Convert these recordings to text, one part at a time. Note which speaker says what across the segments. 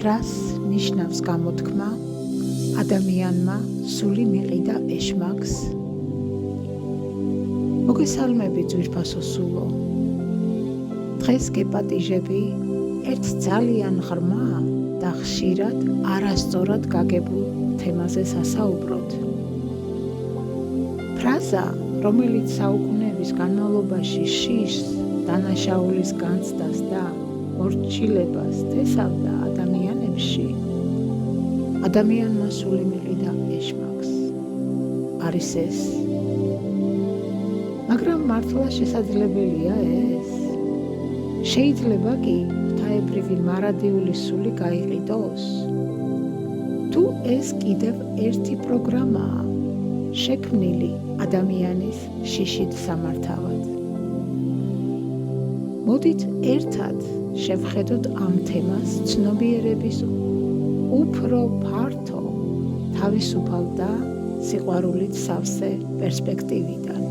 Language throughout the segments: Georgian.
Speaker 1: რას ნიშნავს გამოთქმა ადამიანმა სული მიყიდა ეშმაკს? მოგესალმებით ძვირფასო სულო. დღეს გეპატიჟები ერთ ძალიან ღრმა და ხშირად არასწორად გაგებულ თემაზე სასაუბროთ. ფრაზა, რომელიც საუკუნეების განმავლობაში შიშს, დანაშაულის განცდას და მორჩილებას თესავდა ადამიანებში, ადამიანმა სული მიყიდა ეშმაკს. არის ეს? მაგრამ მართლა შესაძლებელია ეს? შეიძლება კი ღვთაებრივი მარადიული სული გაიყიდოს? თუ ეს კიდევ ერთი პროგრამაა, შექმნილი ადამიანის შიშით სამართავად. მოდით ერთად შევხედოთ ამ თემას ცნობიერების უფრო ფართო, თავისუფალ და სიყვარულით სავსე პერსპექტივიდან.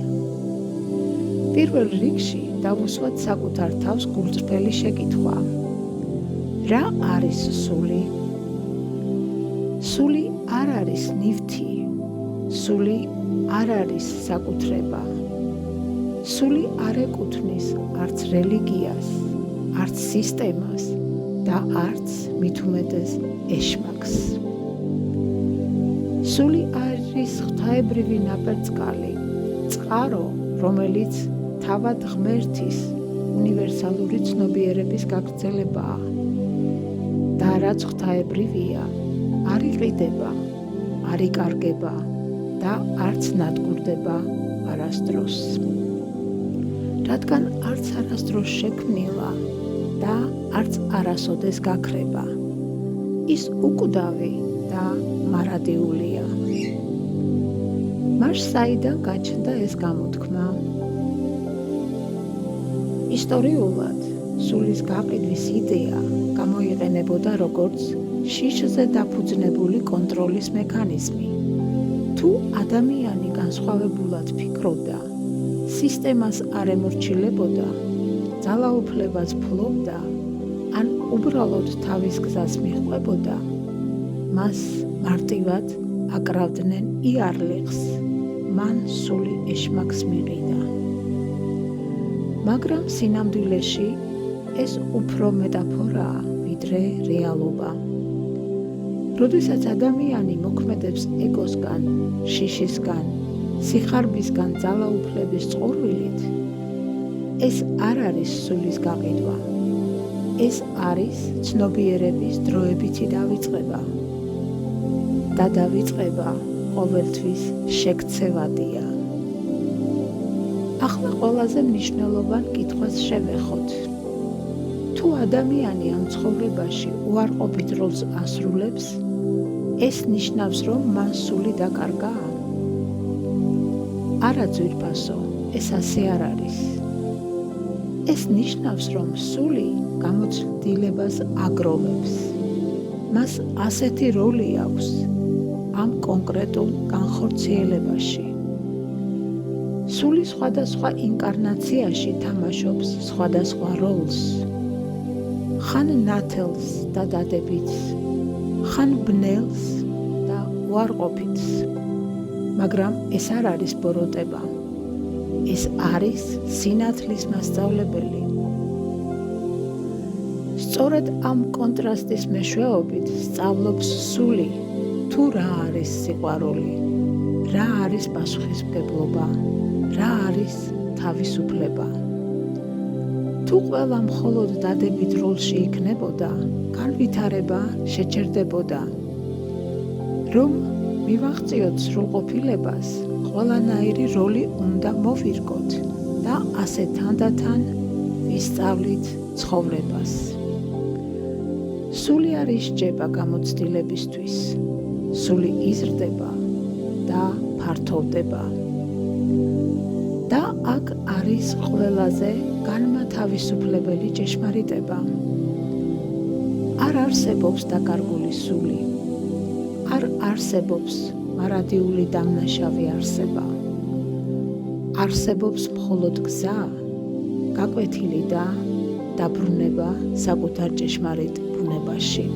Speaker 1: პირველ რიგში დავუსვათ საკუთარ თავს გულწრფელი შეკითხვა. რა არის სული? სული არ არის ნივთი, სული არ არის საკუთრება. სული არ ეკუთვნის არც რელიგიას, არც სისტემას და არც მით უმეტეს ეშმაკს. სული არის ღვთაებრივი ნაპერწკალი, წყარო, რომელიც თავად ღმერთის უნივერსალური ცნობიერების გაგრძელებაა და რაც ღვთაებრივია, არ იყიდება, არ იკარგება და არც ნადგურდება არასდროს. რადგან არც არასდროს შექმნილა და არც არასოდეს გაქრება, ის უკვდავი და მარადიულია. მას საიდან გაჩნდა ეს გამოთქმა? ისტორიულად სულის გაყიდვის იდეა გამოიყენებოდა როგორც შიშზე დაფუძნებული კონტროლის მექანიზმი. თუ ადამიანი განსხვავებულად ფიქრობდა, სისტემას არ ემორჩილებოდა, ძალაუფლებას ფლობდა, ან უბრალოდ თავის გზას მიჰყვებოდა, მას მარტივად აკრავდნენ იარლიხს, მან სული ეშმაკს მიყიდა. მაგრამ სინამდვილეში ეს უფრო მეტაფორაა, ვიდრე რეალობა. როდესაც ადამიანი მოქმედებს ეგოსგან, შიშისგან, სიხარბისგან ძალაუფლების წყურვილით, ეს არ არის სულის გაყიდვა. ეს არის ცნობიერების დროებითი დავიწყება. და დავიწყება ყოველთვის შეგცევადია. ახლა ყველაზე მნიშვნელოვან კითხვას შევეხოთ. თუ ადამიანი ამ ცხოვრებაში უარყოფით როლს ასრულებს, ეს ნიშნავს, რომ მან სული დაკარგა? არა ძვირფასო, ეს ასე არ არის. ეს ნიშნავს, რომ სული გამოცდილებას აგროვებს. მას ასეთი როლი აქვს ამ კონკრეტულ განხორციელებაში. სული სხვადასხვა ინკარნაციაში თამაშობს სხვადასხვა როლს. ხან ნათელს და დადებითს, ხან ბნელს და უარყოფითს. მაგრამ ეს არ არის ბოროტება. ეს არის სინათლის მასწავლებელი. სწორედ ამ კონტრასტის მეშვეობით სწავლობს სული, თუ რა არის სიყვარული, რა არის პასუხისმგებლობა, რა არის თავისუფლება. თუ ყველა მხოლოდ დადებით როლში იქნებოდა, განვითარება შეჩერდებოდა. რომ მივაღწიოთ სრულყოფილებას, ყველანაირი როლი უნდა მოვირგოთ და ასე თანდათან ვისწავლით ცხოვრებას. სული არ ისჯება გამოცდილებისთვის, სული იზრდება და ფართოვდება. და აქ არის ყველაზე განმათავისუფლებელი ჭეშმარიტება. არ არსებობს დაკარგული სული, არ არსებობს მარადიული დამნაშავე არსება. არსებობს მხოლოდ გზა, გაკვეთილი და დაბრუნება საკუთარ ჭეშმარიტ ბუნებაში.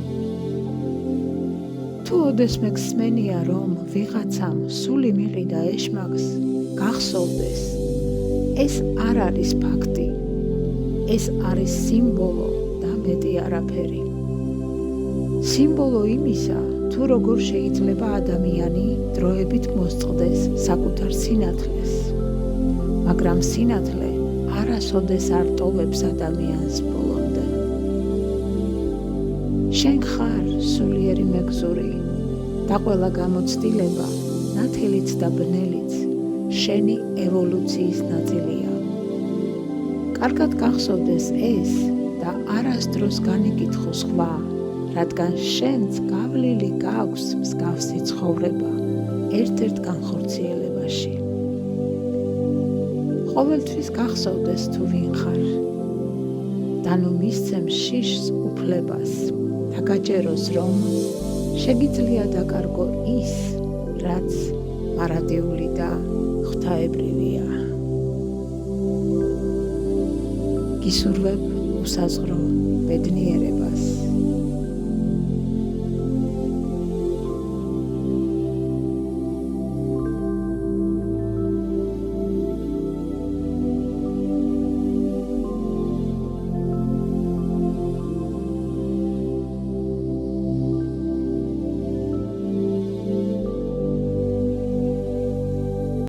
Speaker 1: თუ ოდესმე გსმენია, რომ ვიღაცამ სული მიყიდა ეშმაკს, გახსოვდეს, ეს არ არის ფაქტი, ეს არის სიმბოლო და მეტი არაფერი. სიმბოლო იმისა, თუ როგორ შეიძლება ადამიანი დროებით მოსწყდეს საკუთარ სინათლეს, მაგრამ სინათლე არასოდეს არ ტოვებს ადამიანს ბოლომდე. შენ ხარ სულიერი მეგზური და ყველა გამოცდილება, ნათელიც და ბნელიც შენი ევოლუციის ნაწილია. კარგად გახსოვდეს ეს და არასდროს განიკითხო სხვა, რადგან შენც გავლილი გაქვს მსგავსი ცხოვრება ერთ-ერთ განხორციელებაში. ყოველთვის გახსოვდეს თუ ვინ ხარ და ნუ მისცემ შიშს უფლებას და გაჯეროს, რომ შეგიძლია დაკარგო ის, რაც მარადიული და ღვთაებრივია. გისურვებ უსაზღრო ბედნიერება.